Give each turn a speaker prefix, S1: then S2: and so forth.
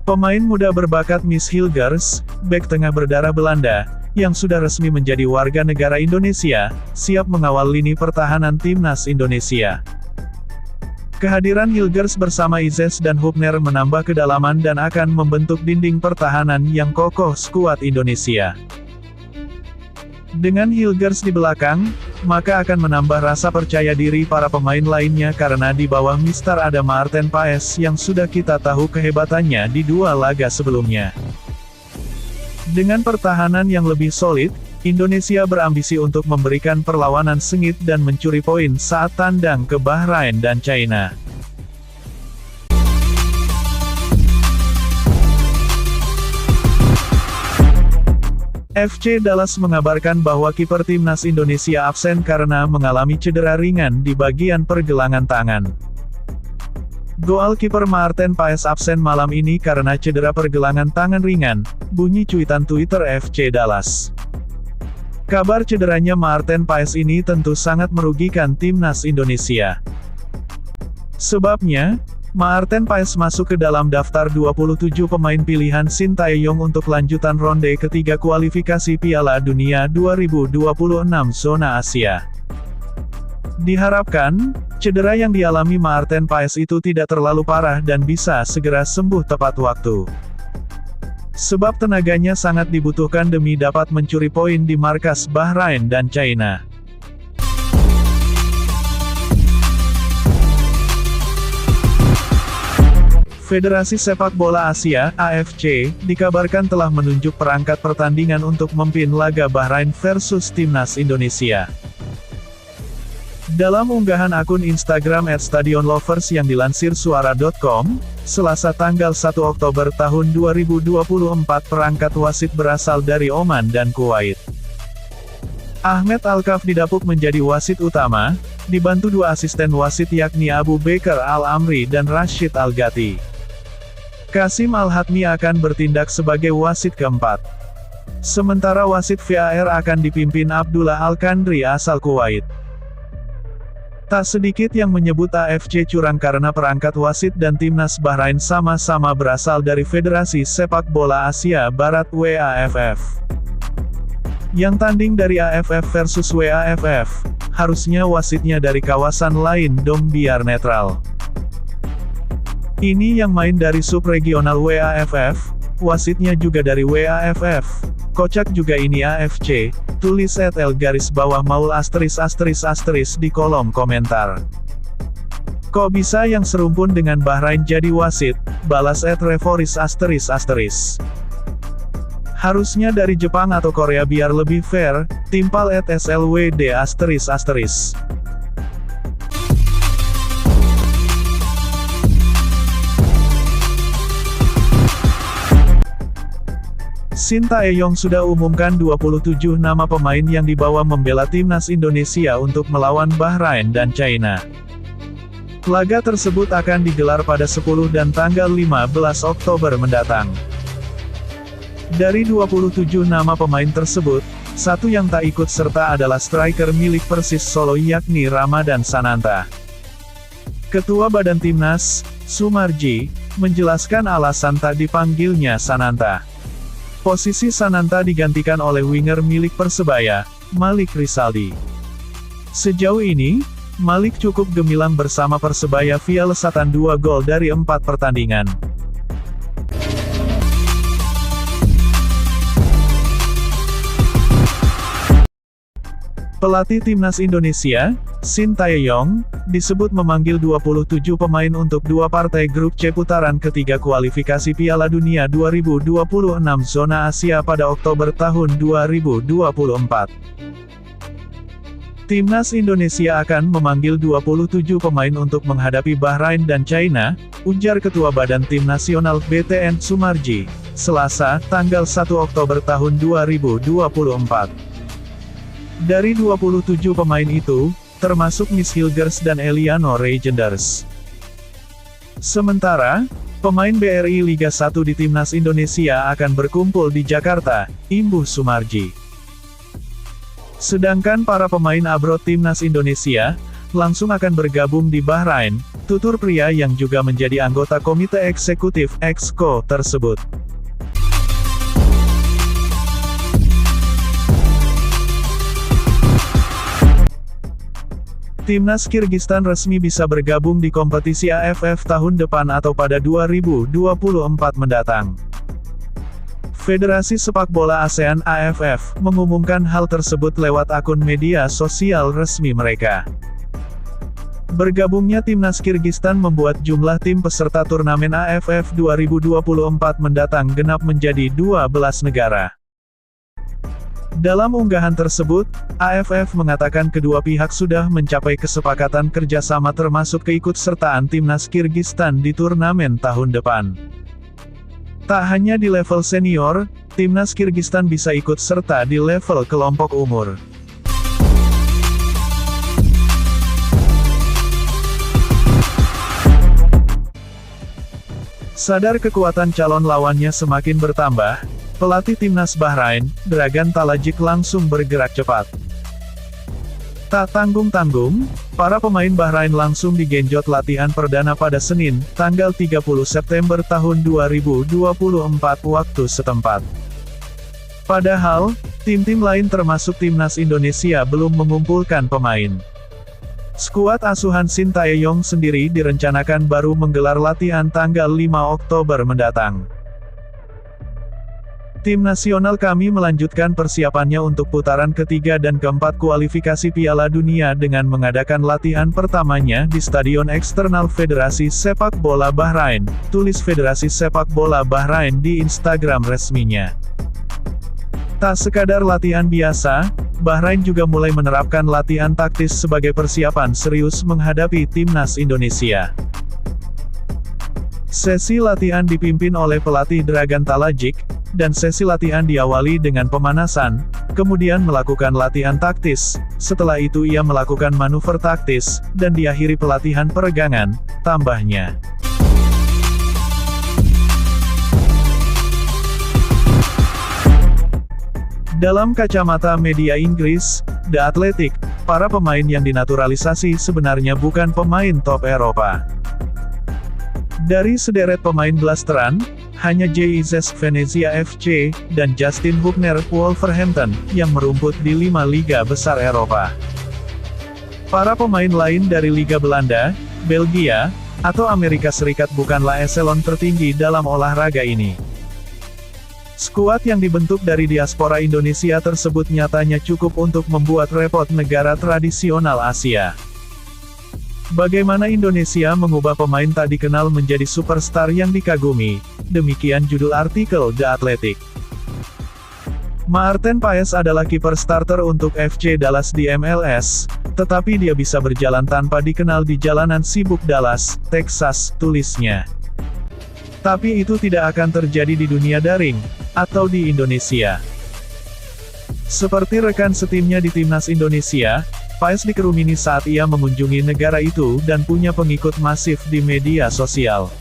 S1: Pemain muda berbakat Miss Hilgers, bek tengah berdarah Belanda, yang sudah resmi menjadi warga negara Indonesia, siap mengawal lini pertahanan timnas Indonesia. Kehadiran Hilgers bersama Izes dan Hubner menambah kedalaman dan akan membentuk dinding pertahanan yang kokoh skuad Indonesia. Dengan Hilgers di belakang, maka akan menambah rasa percaya diri para pemain lainnya karena di bawah Mister ada Maarten Paes yang sudah kita tahu kehebatannya di 2 laga sebelumnya. Dengan pertahanan yang lebih solid, Indonesia berambisi untuk memberikan perlawanan sengit dan mencuri poin saat tandang ke Bahrain dan China. FC Dallas mengabarkan bahwa kiper timnas Indonesia absen karena mengalami cedera ringan di bagian pergelangan tangan. Goalkeeper Maarten Paes absen malam ini karena cedera pergelangan tangan ringan, bunyi cuitan Twitter FC Dallas. Kabar cederanya Maarten Paes ini tentu sangat merugikan timnas Indonesia. Sebabnya, Maarten Paes masuk ke dalam daftar 27 pemain pilihan Sintayong untuk lanjutan ronde ketiga kualifikasi Piala Dunia 2026 zona Asia. Diharapkan, cedera yang dialami Maarten Paes itu tidak terlalu parah dan bisa segera sembuh tepat waktu. Sebab tenaganya sangat dibutuhkan demi dapat mencuri poin di markas Bahrain dan China. Federasi Sepak Bola Asia, AFC, dikabarkan telah menunjuk perangkat pertandingan untuk memimpin laga Bahrain versus Timnas Indonesia. Dalam unggahan akun Instagram @stadionlovers yang dilansir suara.com, Selasa tanggal 1 Oktober tahun 2024 perangkat wasit berasal dari Oman dan Kuwait. Ahmed Alkaf didapuk menjadi wasit utama, dibantu 2 asisten wasit yakni Abu Bakar Al-Amri dan Rashid Al-Ghati. Kasim Al-Hatmi akan bertindak sebagai wasit keempat. Sementara wasit VAR akan dipimpin Abdullah Al-Kandri asal Kuwait. Tak sedikit yang menyebut AFC curang karena perangkat wasit dan timnas Bahrain sama-sama berasal dari Federasi Sepak Bola Asia Barat WAFF. Yang tanding dari AFF versus WAFF, harusnya wasitnya dari kawasan lain dong biar netral. Ini yang main dari subregional WAFF, wasitnya juga dari WAFF, kocak juga ini AFC, tulis @l_maul *** di kolom komentar. Kok bisa yang serumpun dengan Bahrain jadi wasit, balas @revoris ***. Harusnya dari Jepang atau Korea biar lebih fair, timpal @slwd ***. Sintayong sudah umumkan 27 nama pemain yang dibawa membela timnas Indonesia untuk melawan Bahrain dan China. Laga tersebut akan digelar pada 10 dan tanggal 15 Oktober mendatang. Dari 27 nama pemain tersebut, satu yang tak ikut serta adalah striker milik Persis Solo yakni Ramadan Sananta. Ketua Badan Timnas, Sumarji, menjelaskan alasan tak dipanggilnya Sananta. Posisi Sananta digantikan oleh winger milik Persebaya, Malik Rizaldi. Sejauh ini, Malik cukup gemilang bersama Persebaya via lesatan 2 gol dari 4 pertandingan. Pelatih Timnas Indonesia, Sintayong, disebut memanggil 27 pemain untuk 2 partai grup C putaran ketiga kualifikasi Piala Dunia 2026 zona Asia pada Oktober tahun 2024. Timnas Indonesia akan memanggil 27 pemain untuk menghadapi Bahrain dan China, ujar Ketua Badan Tim Nasional BTN Sumarji, Selasa, tanggal 1 Oktober tahun 2024. Dari 27 pemain itu, termasuk Miss Hilgers dan Eliano Reijenders. Sementara, pemain BRI Liga 1 di Timnas Indonesia akan berkumpul di Jakarta, imbuh Sumarji. Sedangkan para pemain abroad Timnas Indonesia, langsung akan bergabung di Bahrain, tutur pria yang juga menjadi anggota komite eksekutif (Exco) tersebut. Timnas Kirgistan resmi bisa bergabung di kompetisi AFF tahun depan atau pada 2024 mendatang. Federasi Sepak Bola ASEAN (AFF) mengumumkan hal tersebut lewat akun media sosial resmi mereka. Bergabungnya Timnas Kirgistan membuat jumlah tim peserta turnamen AFF 2024 mendatang genap menjadi 12 negara. Dalam unggahan tersebut, AFF mengatakan kedua pihak sudah mencapai kesepakatan kerjasama termasuk keikutsertaan Timnas Kirgistan di turnamen tahun depan. Tak hanya di level senior, Timnas Kirgistan bisa ikut serta di level kelompok umur. Sadar kekuatan calon lawannya semakin bertambah, pelatih Timnas Bahrain, Dragan Talajic langsung bergerak cepat. Tak tanggung-tanggung, para pemain Bahrain langsung digenjot latihan perdana pada Senin, tanggal 30 September tahun 2024 waktu setempat. Padahal, tim-tim lain termasuk Timnas Indonesia belum mengumpulkan pemain. Skuad asuhan Shin Tae-yong sendiri direncanakan baru menggelar latihan tanggal 5 Oktober mendatang. Tim nasional kami melanjutkan persiapannya untuk putaran ketiga dan keempat kualifikasi Piala Dunia dengan mengadakan latihan pertamanya di Stadion Eksternal Federasi Sepak Bola Bahrain, tulis Federasi Sepak Bola Bahrain di Instagram resminya. Tak sekadar latihan biasa, Bahrain juga mulai menerapkan latihan taktis sebagai persiapan serius menghadapi Timnas Indonesia. Sesi latihan dipimpin oleh pelatih Dragan Talajic, dan sesi latihan diawali dengan pemanasan, kemudian melakukan latihan taktis, setelah itu ia melakukan manuver taktis, dan diakhiri pelatihan peregangan, tambahnya. Dalam kacamata media Inggris, The Athletic, para pemain yang dinaturalisasi sebenarnya bukan pemain top Eropa. Dari sederet pemain blasteran, hanya JIZ Venezia FC, dan Justin Hubner Wolverhampton, yang merumput di 5 liga besar Eropa. Para pemain lain dari Liga Belanda, Belgia, atau Amerika Serikat bukanlah eselon tertinggi dalam olahraga ini. Skuad yang dibentuk dari diaspora Indonesia tersebut nyatanya cukup untuk membuat repot negara tradisional Asia. Bagaimana Indonesia mengubah pemain tak dikenal menjadi superstar yang dikagumi? Demikian judul artikel The Athletic. Maarten Paes adalah kiper starter untuk FC Dallas di MLS, tetapi dia bisa berjalan tanpa dikenal di jalanan sibuk Dallas, Texas, tulisnya. Tapi itu tidak akan terjadi di dunia daring, atau di Indonesia. Seperti rekan setimnya di Timnas Indonesia, Paes dikerumini saat ia mengunjungi negara itu dan punya pengikut masif di media sosial.